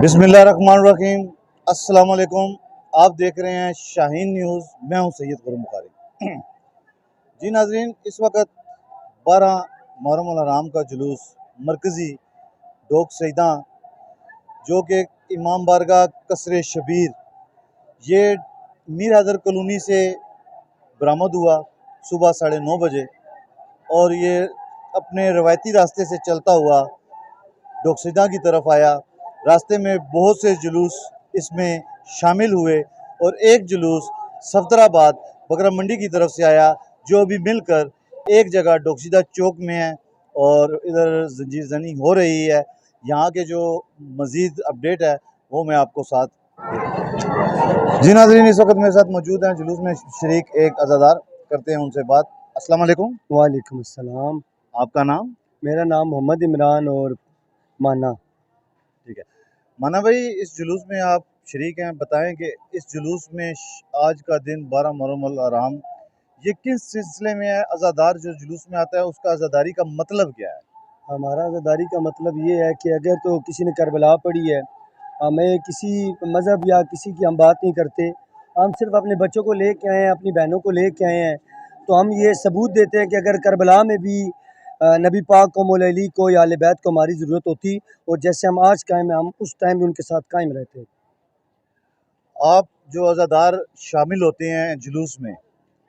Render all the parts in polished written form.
बिस्मिल्लाहिर्रहमानिर्रहीम। अस्सलाम वालेकुम। आप देख रहे हैं शाहीन न्यूज़। मैं हूं सैयद गुरु बुखारी। जी नाजरीन, इस वक्त 12 मुहर्रम अल हराम का जुलूस मरकज़ी डोक सईदा जो कि इमाम बारगाह कसरे शबीर ये मीर हैदर कॉलोनी से बरामद हुआ सुबह 9:30 बजे, और ये अपने रवायती रास्ते से चलता हुआ डोकसीदा की तरफ आया। रास्ते में बहुत से जुलूस इसमें शामिल हुए और एक जुलूस सफदराबाद बकरा मंडी की तरफ से आया, जो अभी मिलकर एक जगह डोकसीदा चौक में है और इधर जंजीर जनी हो रही है। यहाँ के जो मज़ीद अपडेट है वो मैं आपको साथ जी नाज़रीन, इस वक्त मेरे साथ मौजूद हैं जुलूस में शरीक एक अज़ादार, करते हैं उनसे बात। अस्सलाम वालेकुम। वालेकुम अस्सलाम। आपका नाम? मेरा नाम मोहम्मद इमरान और माना। ठीक है माना भाई, इस जुलूस में आप शरीक हैं, बताएं कि इस जुलूस में आज का दिन 12 मुहर्रम अल हराम ये किस सिलसिले में है? अज़ादार जो जुलूस में आता है उसका अज़ादारी का मतलब क्या है? हमारा आज़ादारी का मतलब ये है कि अगर तो किसी ने करबला पढ़ी है, हमें किसी मज़हब या किसी की हम बात नहीं करते, हम सिर्फ अपने बच्चों को लेके आए हैं, अपनी बहनों को लेके आए हैं, तो हम ये सबूत देते हैं कि अगर करबला में भी नबी पाक को, मौला अली को या अहले बैत को हमारी ज़रूरत होती, और जैसे हम आज कायम हैं, हम उस टाइम भी उनके साथ कायम रहते। आप जो अज़ादार शामिल होते हैं जुलूस में,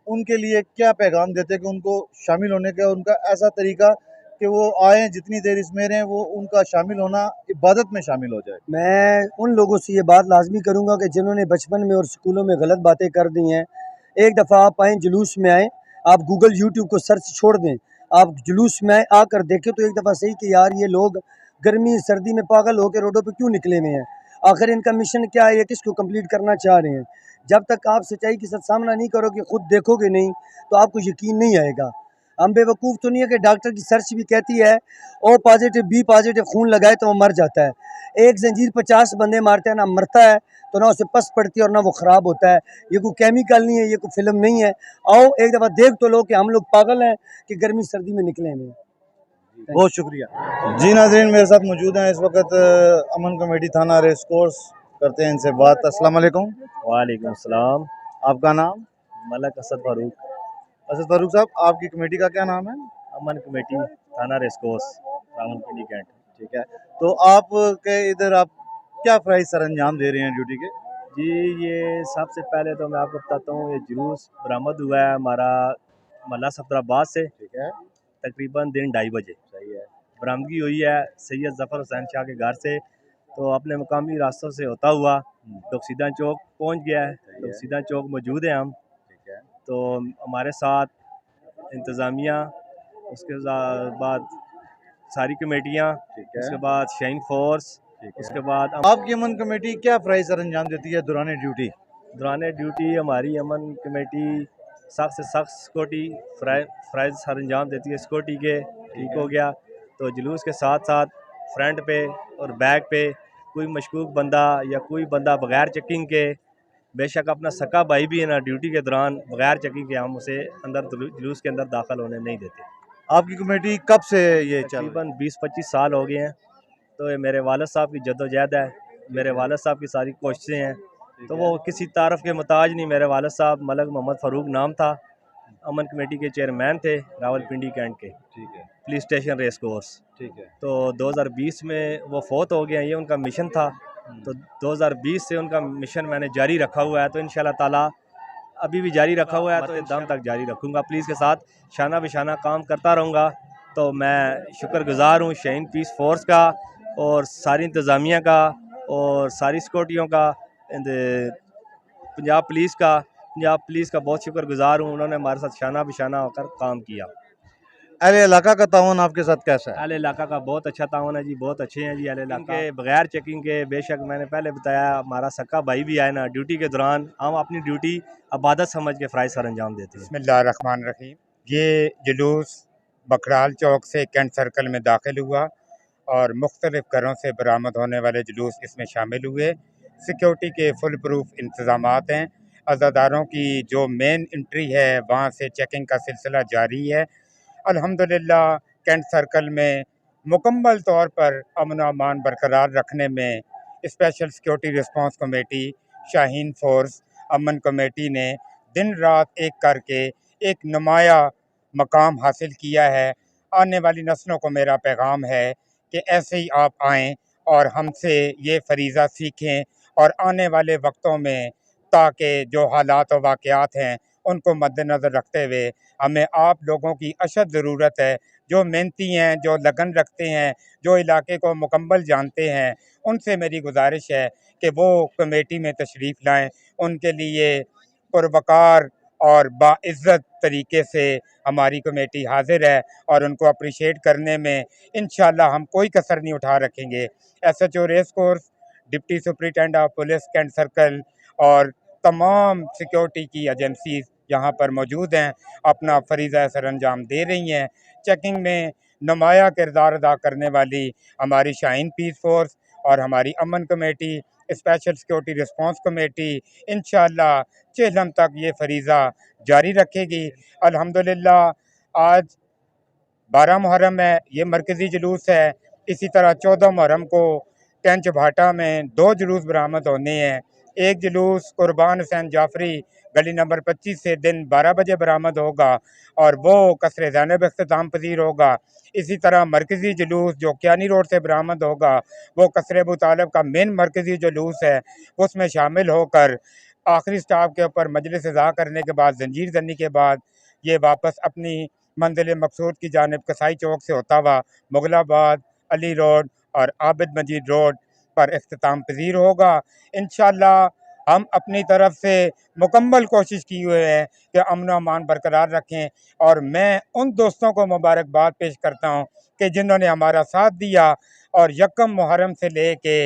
उनके लिए क्या पैगाम देते हैं कि उनको शामिल होने का उनका ऐसा तरीका कि वो आएँ, जितनी देर इसमें रहें, वो उनका शामिल होना इबादत में शामिल हो जाए? मैं उन लोगों से ये बात लाज़मी करूँगा कि जिन्होंने बचपन में और स्कूलों में गलत बातें कर दी हैं, एक दफ़ा आप आएँ, जुलूस में आएँ, आप गूगल यूट्यूब को सर्च छोड़ दें, आप जुलूस में आएँ, आकर देखें तो एक दफ़ा सही कि यार ये लोग गर्मी सर्दी में पागल होकर रोडों पे क्यों निकले हुए हैं, आखिर इनका मिशन क्या है, ये किसको कंप्लीट करना चाह रहे हैं। जब तक आप सच्चाई के साथ सामना नहीं करोगे, खुद देखोगे नहीं, तो आपको यकीन नहीं आएगा। हम बेवकूफ़ तो नहीं है कि डॉक्टर की सर्च भी कहती है ओ पॉजिटिव बी पॉजिटिव खून लगाए तो वो मर जाता है। एक जंजीर 50 बंदे मारते हैं, ना मरता है तो ना उसे पस पड़ती है और ना वो ख़राब होता है। ये कोई केमिकल नहीं है, ये कोई फिल्म नहीं है। आओ एक दफ़ा देख तो लो कि हम लोग पागल हैं कि गर्मी सर्दी में निकले हुए हैं। बहुत शुक्रिया। जी नाज़रीन, मेरे साथ मौजूद हैं इस वक्त अमन कमेटी थाना रेस कोर्स, करते हैं इनसे बात। अस्सलाम वालेकुम। वालेकुम सलाम। आपका नाम? मलक असद फारूक। असद फारूक साहब, आपकी कमेटी का क्या नाम है? अमन कमेटी थाना रेसकोर्स रावलपिंडी कैंट। ठीक है, तो आप के इधर आप क्या फ़राइज़ सर अंजाम दे रहे हैं ड्यूटी के? जी, ये सबसे पहले तो मैं आपको बताता हूँ, ये जुलूस बरामद हुआ है हमारा मल्ला सफदराबाद से। ठीक है, तकरीबन दिन 2:30 बजे सही है। बरामदगी हुई है सैयद ज़फ़र हुसैन शाह के घर से। तो अपने मकामी रास्तों से होता हुआ डोकसीदा चौक पहुँच गया है। डोकसीदा चौक मौजूद है हम। ठीक है, तो हमारे साथ इंतज़ामिया, उसके बाद सारी कमेटियाँ, ठीक है, उसके बाद शाइन फोर्स, ठीक है। उसके बाद आपकी अमन कमेटी क्या फ़राइज़ सर अंजाम देती है दौरान ड्यूटी? दौरान ड्यूटी हमारी अमन कमेटी सख्त से सख्त सिक्योरिटी फ़राइज़ सर अंजाम देती है। सिक्योरिटी के ठीक हो गया तो जुलूस के साथ साथ फ्रंट पे और बैक पे कोई मशकूक बंदा या कोई बंदा बग़ैर चेकिंग के, बेशक अपना सका भाई भी है ना, ड्यूटी के दौरान बग़ैर चेकिंग के हम उसे अंदर जुलूस के अंदर दाखिल होने नहीं देते। आपकी कमेटी कब से ये चल रही है? तकरीबन 20-25 साल हो गए हैं। तो ये मेरे वालिद साहब की जद्दोजहद है, मेरे वालिद साहब की सारी कोशिशें हैं। तो वो किसी तारफ़ के मुताज नहीं। मेरे वालिद साहब मलक मोहम्मद फ़ारूक नाम था, अमन कमेटी के चेयरमैन थे रावलपिंडी कैंट के। ठीक है, पुलिस स्टेशन रेस कोर्स। ठीक है। तो 2020 में वो फ़ौत हो गए हैं, ये उनका मिशन था। तो 2020 से उनका मिशन मैंने जारी रखा हुआ है, तो इंशाल्लाह ताला अभी भी जारी रखा हुआ है, तो दम तक जारी रखूँगा। पुलिस के साथ शाना बिशाना काम करता रहूँगा। तो मैं शुक्रगुज़ार हूँ शाहीन पीस फोर्स का और सारी इंतज़ामिया का और सारी सिक्योरिटियों का, पंजाब पुलिस का बहुत शुक्रगुज़ार हूँ। उन्होंने हमारे साथ शाना बिशाना होकर काम किया। अहले इलाका का ताउन आपके साथ कैसा है? अहले इलाका का बहुत अच्छा ताउन है जी, बहुत अच्छे हैं जी अहले इलाका के। बगैर चेकिंग के, बेशक मैंने पहले बताया हमारा सक्का भाई भी आए ना, ड्यूटी के दौरान हम अपनी ड्यूटी इबादत समझ के फ़राइज़ सर अंजाम देते हैं। बिस्मिल्लाहिर्रहमानिर्रहीम। ये जुलूस बकराल चौक से कैंट सर्कल में दाखिल हुआ और मुख्तलिफ़ घरों से बरामद होने वाले जुलूस इसमें शामिल हुए। सिक्योरिटी के फुल प्रूफ इंतज़ामात हैं। अज़ादारों की जो मेन एंट्री है वहाँ से चेकिंग का सिलसिला जारी है। अल्हम्दुलिल्लाह कैंट सर्कल में मुकम्मल तौर पर अमन अमान बरकरार रखने में special security response committee, Shaheen force, अमन कमेटी ने दिन रात एक करके एक नुमाया मकाम हासिल किया है। आने वाली नस्लों को मेरा पैगाम है कि ऐसे ही आप आएँ और हमसे ये फरीज़ा सीखें, और आने वाले वक्तों में ताकि जो हालात और वाक़यात हैं उनको मद्देनज़र रखते हुए हमें आप लोगों की अशद ज़रूरत है, जो मेहनती हैं, जो लगन रखते हैं, जो इलाके को मुकम्मल जानते हैं। उनसे मेरी गुजारिश है कि वो कमेटी में तशरीफ़ लाएँ। उनके लिए पुरवकार और बाइज़्ज़त तरीके से हमारी कमेटी हाज़िर है, और उनको अप्रिशिएट करने में इंशाअल्लाह हम कोई कसर नहीं उठा रखेंगे। SHO race course, deputy superintendent of police cantt circle और तमाम सिक्योरिटी की एजेंसीज़ यहाँ पर मौजूद हैं, अपना फरीज़ा सरअंजाम दे रही हैं। चेकिंग में नुमाया किरदार अदा करने वाली हमारी शाहीन पीस फोर्स और हमारी अमन committee, special security response committee इंशाअल्लाह चेहलम तक ये फरीज़ा जारी रखेगी। अल्हम्दुलिल्लाह आज 12 मुहर्रम है, ये मरकज़ी जुलूस है। इसी तरह 14 मुहर्रम को कैंच भाटा में 2 जुलूस बरामद होने हैं। एक जुलूस कुर्बान हुसैन जाफरी गली नंबर 25 से दिन 12 बजे बरामद होगा और वो कसर ज़ैनब इख्तिताम पज़ीर होगा। इसी तरह मरकज़ी जुलूस जो कियानी रोड से बरामद होगा, वो कसर अबू तालिब का मेन मरकज़ी जुलूस है, उसमें शामिल होकर आखिरी स्टॉप के ऊपर मजलिस अज़ा करने के बाद, जंजीर ज़नी के बाद, ये वापस अपनी मंजिल मकसूद की जानिब कसाई चौक से होता हुआ मुगलाबाद, अली रोड और आबिद मजीद रोड पर इख्तिताम पज़ीर होगा। इंशाअल्लाह हम अपनी तरफ से मुकम्मल कोशिश किए हुए हैं कि अमन व अमान बरकरार रखें, और मैं उन दोस्तों को मुबारकबाद पेश करता हूँ कि जिन्होंने हमारा साथ दिया और यकम मुहर्रम से लेके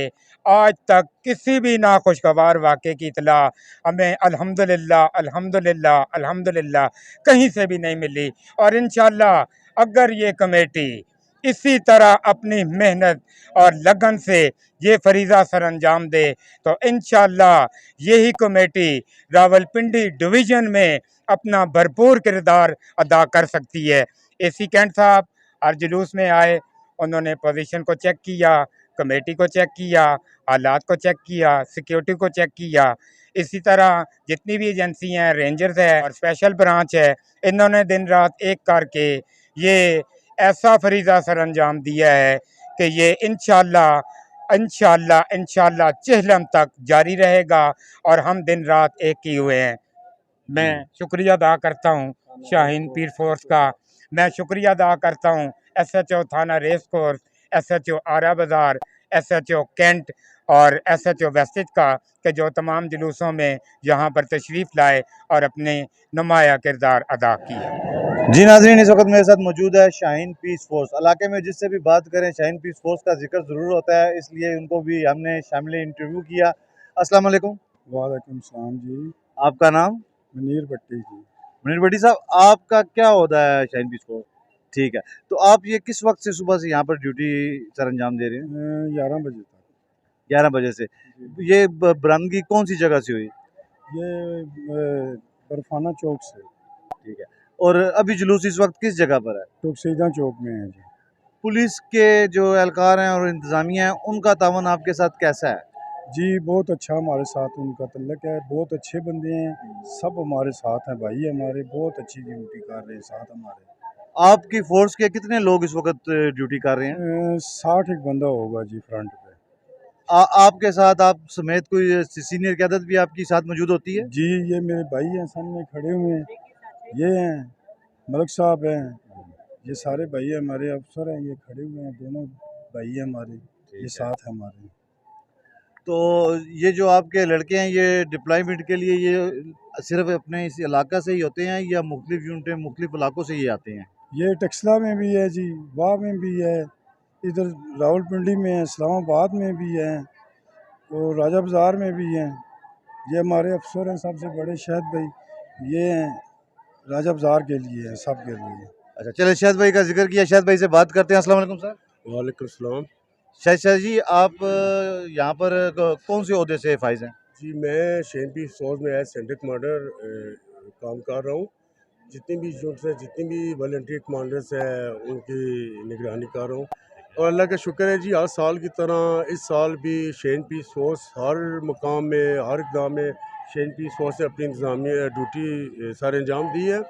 आज तक किसी भी नाखुशगवार वाक़े की इत्तला हमें अल्हम्दुलिल्लाह अल्हम्दुलिल्लाह अल्हम्दुलिल्लाह कहीं से भी नहीं मिली। और इंशाअल्लाह अगर ये कमेटी इसी तरह अपनी मेहनत और लगन से ये फरीज़ा सरअंजाम दे तो इंशाअल्लाह यही कमेटी रावलपिंडी डिवीज़न में अपना भरपूर किरदार अदा कर सकती है। एसी कैंट साहब हर जुलूस में आए, उन्होंने पोजीशन को चेक किया, कमेटी को चेक किया, हालात को चेक किया, सिक्योरिटी को चेक किया। इसी तरह जितनी भी एजेंसी हैं, रेंजर्स है और स्पेशल ब्रांच है, इन्होंने दिन रात एक करके ये ऐसा फरीज़ा सरअंजाम दिया है कि ये इंशाअल्लाह इंशाअल्लाह इंशाअल्लाह चेहलम तक जारी रहेगा, और हम दिन रात एक किए हुए हैं। मैं शुक्रिया अदा करता हूँ शाहीन पीर फोर्स का, मैं शुक्रिया अदा करता हूँ एसएचओ थाना रेस कोर्स, एसएचओ आरा बाज़ार, एसएचओ कैंट और एसएचओ वेस्टेज का, कि जो तमाम जुलूसों में यहाँ पर तशरीफ़ लाए और अपने नुमाया किरदार अदा किया। जी नाज़रीन, इस वक्त मेरे साथ मौजूद है शाहीन पीस फोर्स। इलाके में जिससे भी बात करें शाहीन पीस फोर्स का जिक्र ज़रूर होता है, इसलिए उनको भी हमने शामिल इंटरव्यू किया। अस्सलाम वालेकुम। वालेकुम सलाम जी। आपका नाम? मुनीर भट्टी जी। मुनीर भट्टी साहब, आपका क्या ओहदा है शाहीन पीस फोर्स? ठीक है, तो आप ये किस वक्त से सुबह से यहाँ पर ड्यूटी सर अंजाम दे रहे हैं? 11 बजे तक। 11 बजे से। जी। ये बरामदगी कौन सी जगह से हुई? ये बरफाना चौक से। ठीक है, और अभी जुलूस इस वक्त किस जगह पर है? टुकसीदा चौक में है जी। पुलिस के जो एहलकार हैं और इंतज़ामिया है, उनका तावन आपके साथ कैसा है? जी बहुत अच्छा हमारे साथ उनका तल्लक है, बहुत अच्छे बंदे हैं, सब हमारे साथ हैं, भाई हमारे बहुत अच्छी ड्यूटी कर रहे हैं साथ हमारे। आपकी फोर्स के कितने लोग इस वक्त ड्यूटी कर रहे हैं? 60 एक बंदा होगा जी फ्रंट पे। आपके साथ आप समेत कोई सीनियर क़यादत भी आपकी साथ मौजूद होती है? जी ये मेरे भाई हैं, सामने खड़े हुए हैं, ये हैं मलिक साहब हैं, ये सारे भाई हमारे अफसर हैं, ये खड़े हुए हैं, दोनों भाई हैं हमारे, ये साथ हैं हमारे। तो ये जो आपके लड़के हैं, ये डिप्लॉयमेंट के लिए ये सिर्फ अपने इस इलाका से ही होते हैं या मुख्तलिफ यूनिटें मुख्तलिफ इलाकों से ही आते हैं? ये टक्सला में भी है जी, वाह में भी है, इधर रावलपिंडी में है, इस्लामाबाद में भी है और राजा बाज़ार में भी हैं। ये हमारे अफसर हैं सबसे बड़े शहद भाई, ये हैं राजा बाज़ार के लिए हैं, सब के लिए। अच्छा, चले शहद भाई का जिक्र किया, शहद भाई से बात करते हैं। अस्सलाम वालेकुम सर। वालेकुम सलाम शायद जी, आप यहाँ पर कौन से ओहदे से फाइज हैं? जी। मैं शाहीन पीस फोर्स में एज सेंटर कमांडर काम कर रहा हूँ। जितनी भी यूनिट्स हैं, जितनी भी वॉलंटियर कमांडर्स हैं, उनकी निगरानी कर रहा हूँ। और अल्लाह का शुक्र है जी, हर साल की तरह इस साल भी शेन पीस फोर्स हर मकाम में, हर इक़दाम में शेन पीस फोर्स ने अपनी इंतज़ामी ड्यूटी सर अंजाम दी है।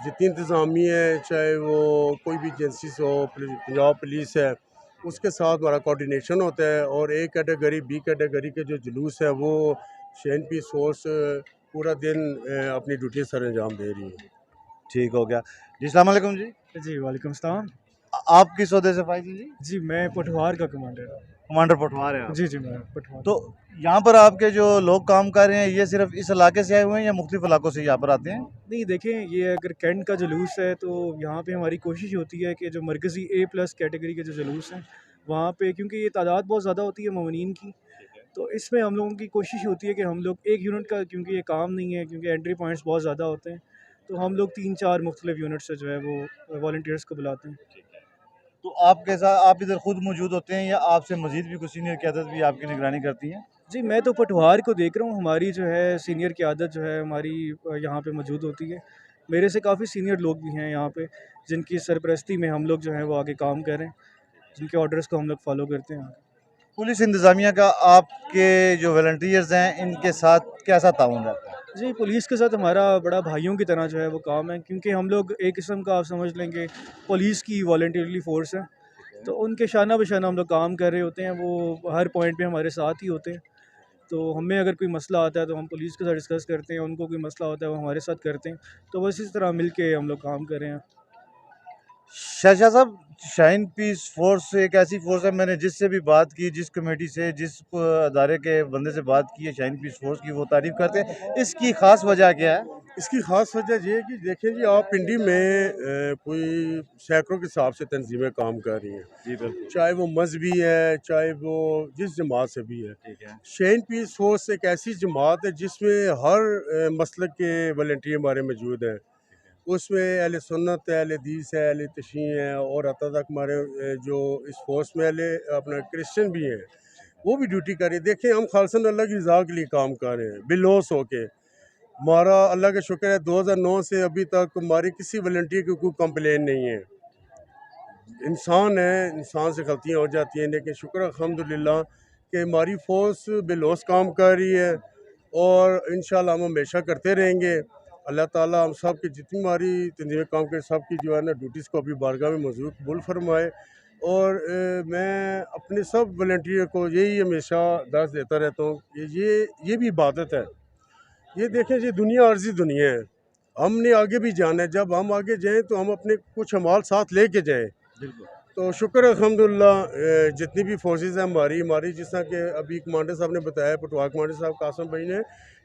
जितनी इंतज़ामी है, चाहे वो कोई भी एजेंसीज हो, पंजाब पुलिस है, उसके साथ हमारा कोऑर्डिनेशन होता है। और ए कैटेगरी, बी कैटेगरी के जो जुलूस है वो शेन पीस फोर्स पूरा दिन अपनी ड्यूटी सर अंजाम दे रही है। ठीक हो गया जी। अस्सलाम वालेकुम जी। जी वालेकुम सलाम। आप किस ओहदे से फाइज जी? जी मैं पटवार का कमांडर हूँ। कमांडर पटवार हैं आप। जी मैं पटवार। तो यहाँ पर आपके जो लोग काम कर रहे हैं, ये सिर्फ इस इलाके से आए हुए हैं या मुख्तलिफ इलाकों से यहाँ पर आते हैं? नहीं देखें, ये अगर कैंट का जुलूस है तो यहाँ पे हमारी कोशिश होती है कि जो मरकज़ी A+ कैटेगरी के जो जुलूस हैं वहाँ पे, क्योंकि ये तादाद बहुत ज़्यादा होती है ममनीन की, तो इसमें हम लोगों की कोशिश होती है कि हम लोग एक यूनिट का, क्योंकि ये काम नहीं है, क्योंकि एंट्री पॉइंट्स बहुत ज़्यादा होते हैं, तो हम लोग 3-4 मुख्तलिफ यूनिट से जो है वो वॉल्टियर्स को बुलाते हैं। तो आपके साथ आप इधर खुद मौजूद होते हैं या आपसे मजीद भी कुछ सीनियर क़यादत भी आपकी निगरानी करती हैं? जी मैं तो पटवार को देख रहा हूँ, हमारी जो है सीनियर क़यादत जो है हमारी यहाँ पे मौजूद होती है। मेरे से काफ़ी सीनियर लोग भी हैं यहाँ पे, जिनकी सरपरस्ती में हम लोग जो हैं वो आगे काम कर रहे हैं, जिनके ऑर्डर्स को हम लोग फॉलो करते हैं। पुलिस इंतज़ामिया का आपके जो वॉलंटियर्स हैं इनके साथ कैसा ताउन रहता है? जी पुलिस के साथ हमारा बड़ा भाइयों की तरह जो है वो काम है, क्योंकि हम लोग एक किस्म का आप समझ लेंगे पुलिस की वॉलंटियरली फ़ोर्स है, तो उनके शाना बशाना हम लोग काम कर रहे होते हैं, वो हर पॉइंट पे हमारे साथ ही होते हैं। तो हमें अगर कोई मसला आता है तो हम पुलिस के साथ डिस्कस करते हैं, उनको कोई मसला होता है वो हमारे साथ करते हैं, तो बस इस तरह मिल के हम लोग काम कर रहे हैं। शाह साहब, शाहीन पीस फोर्स एक ऐसी फोर्स है, मैंने जिससे भी बात की, जिस कमेटी से, जिस अदारे के बंदे से बात की है शाहीन पीस फोर्स की, वो तारीफ़ करते हैं। इसकी ख़ास वजह क्या है? इसकी ख़ास वजह ये है कि देखें जी, आप पिंडी में कोई सैकड़ों के हिसाब से तंजीमें काम कर रही हैं, जी बिल्कुल। चाहे वो मजहबी है, चाहे वो जिस जमात से भी है। ठीक है। शेन पीस फोर्स एक ऐसी जमात है जिसमें हर मसलक के वॉलंटियर हमारे मौजूद हैं। उसमें अहले सुन्नत है, अहले हदीस है, अहले तशरीह है, और हत्ता तक हमारे जो इस फोर्स में अहले अपना क्रिश्चियन भी हैं, वो भी ड्यूटी कर रहे हैं। देखें, हम खालसन अल्लाह की रज़ा के लिए काम कर रहे हैं, बेलौस होके। हमारा अल्लाह का शुक्र है 2009 से अभी तक हमारी किसी वॉलंटियर की कोई कंप्लेन नहीं है। इंसान है, इंसान से गलतियाँ हो जाती हैं, लेकिन शुक्र अल्हम्दुलिल्लाह कि हमारी फ़ोर्स बेलौस काम कर रही है, और इंशाल्लाह हम हमेशा करते रहेंगे। अल्लाह ताला हम सब की जितनी हमारी तंजीमें काम करें, सब की जो है ना ड्यूटीज़ को अभी बारगाह में मज़बूत कबूल फरमाए। और मैं अपने सब वॉलंटियर को यही हमेशा दर्स देता रहता हूँ कि ये भी इबादत है। ये देखें, ये दुनिया अर्ज़ी दुनिया है, हमने आगे भी जाना है। जब हम आगे जाएँ तो हम अपने कुछ अमाल साथ लेके जाएँ। बिल्कुल। तो शुक्र अल्हम्दुलिल्लाह, जितनी भी फोर्सेस हैं हमारी जिस तरह के अभी कमांडर साहब ने बताया, पटवार कमांडर साहब कासम भाई ने,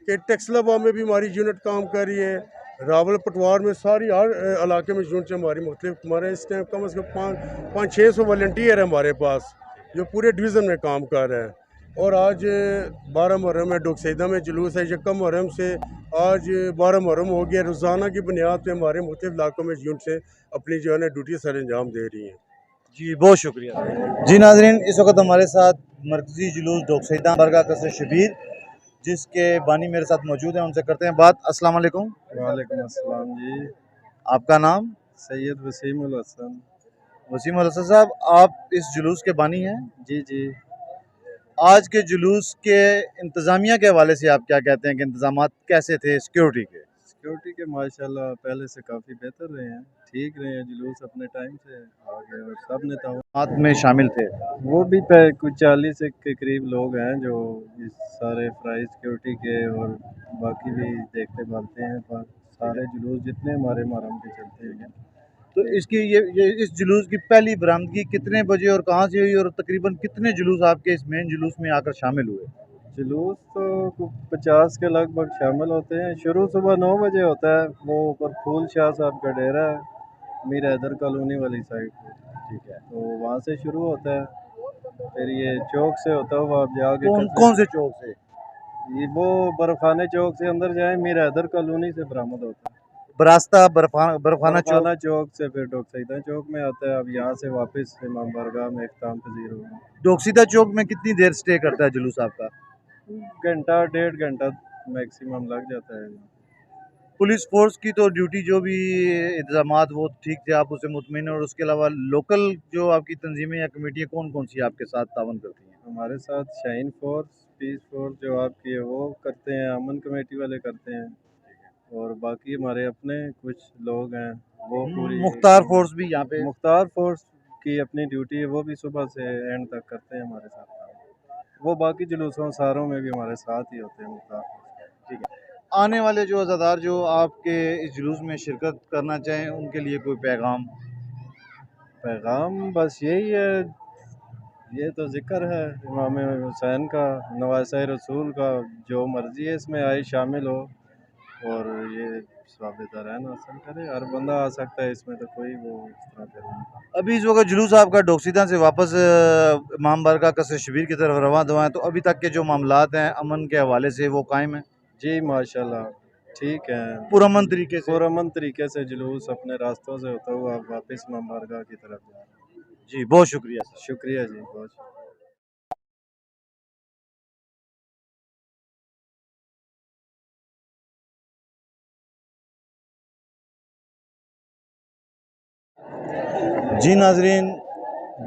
कि टेक्सलाबा में भी हमारी यूनिट काम कर रही है, रावल पटवार में सारी हर इलाके में यूनिट हमारी मुख्तलिफ। हमारे इस टाइम कम से कम 500-600 वॉलंटियर है हमारे पास, जो पूरे डिवीज़न में काम कर रहे हैं। और आज 12 मुहर्रम है, डोकसैदा में जुलूस है, यकम मुहर्रम से आज 12 मुहर्रम हो गया। रोज़ाना की बुनियाद पर हमारे मुख्तलिफ इलाकों में यूनिट से अपनी जो है ना ड्यूटी सर अंजाम दे रही हैं। जी बहुत शुक्रिया जी। नाजरीन, इस वक्त हमारे साथ मरकज़ी जुलूस डोकसैदा बरगाह कसर शबीर, जिसके बानी मेरे साथ मौजूद हैं, उनसे करते हैं बात। अस्सलाम वालेकुम। वालेकुम अस्सलाम जी। आपका नाम? सैयद वसीम उल हसन। वसीम उल हसन साहब, आप इस जुलूस के बानी हैं? जी जी। आज के जुलूस के इंतज़ामिया के हवाले से आप क्या कहते हैं कि इंतज़ामात कैसे थे सिक्योरिटी के? सिक्योरिटी के माशाल्लाह पहले से काफ़ी बेहतर रहे हैं, ठीक रहे हैं। जुलूस अपने टाइम से आ गए और सब नेताओं में शामिल थे। वो भी कुछ 40 के करीब लोग हैं जो इस सारे फ्राई सिक्योरिटी के और बाकी भी देखते भालते हैं, पर सारे जुलूस जितने हमारे मुहर्रम के चलते हैं। तो इसकी ये इस जुलूस की पहली बरामदगी कितने बजे और कहाँ से हुई, और तकरीबन कितने जुलूस आपके इस मेन जुलूस में आकर शामिल हुए? जुलूस तो 50 के लगभग शामिल होते हैं। शुरू सुबह 9 बजे होता है, वो ऊपर फूल शाह साहब का डेरा है, मीर हैदर कॉलोनी वाली साइड पे। ठीक है, तो वहाँ से शुरू होता है, फिर ये चौक से होता है, वो आप जाके कौन से चौक से? ये वो बर्फाने चौक से अंदर जाए, मीर हैदर कॉलोनी से बरामद होता है। बरास्ता बर्फाना चौक से फिर डोकसैदा चौक में आता है। अब यहाँ से वापस इमाम बारगाह में इख्तिताम पजीर होगा। डोकसैदा चौक में कितनी देर स्टे करता है जुलूस आपका? घंटा 1.5 घंटा मैक्सिमम लग जाता है। पुलिस फोर्स की तो ड्यूटी जो भी इंतजामात वो ठीक थे, आप उससे मुतमिन हैं, और उसके अलावा लोकल जो आपकी तंजीमें या कमेटियाँ कौन कौन सी आपके साथ तावन करती हैं? हमारे साथ शाहीन फोर्स, पीस फोर्स जो आपकी है वो करते हैं, अमन कमेटी वाले करते हैं, और बाकी हमारे अपने कुछ लोग हैं वो पूरी मुख्तार फोर्स भी यहाँ पे? मुख्तार फोर्स की अपनी ड्यूटी है, वो भी सुबह से एंड तक करते हैं हमारे साथ काम। वो बाकी जुलूसों सारों में भी हमारे साथ ही होते हैं मुख्तार फोर्स। ठीक है। आने वाले जो अज़ादार जो आपके इस जुलूस में शिरकत करना चाहें, उनके लिए कोई पैगाम? पैगाम बस यही है, ये तो ज़िक्र है इमाम हुसैन का, नवासे रसूल का, जो मर्ज़ी है इसमें आए शामिल हो, और ये साबितरैन हासिल करे। हर बंदा आ सकता है इसमें, तो कोई वो इस तरह का नहीं। अभी इस वक्त जुलूस आपका डोकसीदा से वापस इमाम बारगाह कसर शबीर की तरफ रवाना हुआ है, तो अभी तक के जो मामलात हैं अमन के हवाले से वो कायम हैं? जी माशाल्लाह ठीक है, पुरअमन तरीके से? पुरअमन तरीके से जुलूस अपने रास्तों से होता हुआ वापस इमाम बारगाह की तरफ जा रहा है। जी, बहुत शुक्रिया सर। शुक्रिया जी, बहुत शुक्रिया। जी नाजरीन,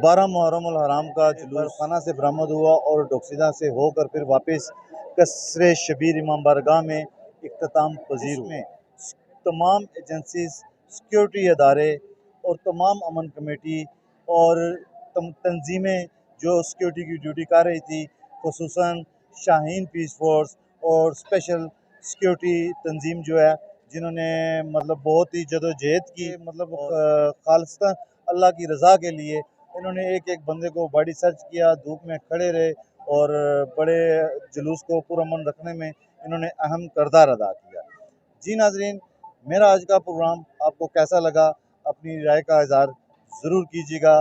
12 मुहर्रम उल हराम का जुलूस खाना से बरामद हुआ और डोकसीदा से होकर फिर वापस कसरे शबीर इमाम बारगाह में इख्तिताम पजीर हुए। तमाम एजेंसीज, सिक्योरिटी अदारे और तमाम अमन कमेटी और तंजीमें जो सिक्योरिटी की ड्यूटी कर रही थी, खुसूसन शाहीन पीस फोर्स और स्पेशल सिक्योरिटी तंजीम जो है, जिन्होंने मतलब बहुत ही जदोजहद की, मतलब खालिस्तान अल्लाह की रज़ा के लिए इन्होंने एक एक बंदे को बॉडी सर्च किया, धूप में खड़े रहे और बड़े जुलूस को पुरअमन रखने में इन्होंने अहम किरदार अदा किया। जी नाजरीन, मेरा आज का प्रोग्राम आपको कैसा लगा, अपनी राय का इज़हार ज़रूर कीजिएगा।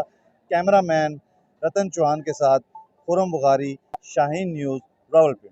कैमरामैन रतन चौहान के साथ खुर्रम बुखारी, शाहीन न्यूज़, रावलपिंडी।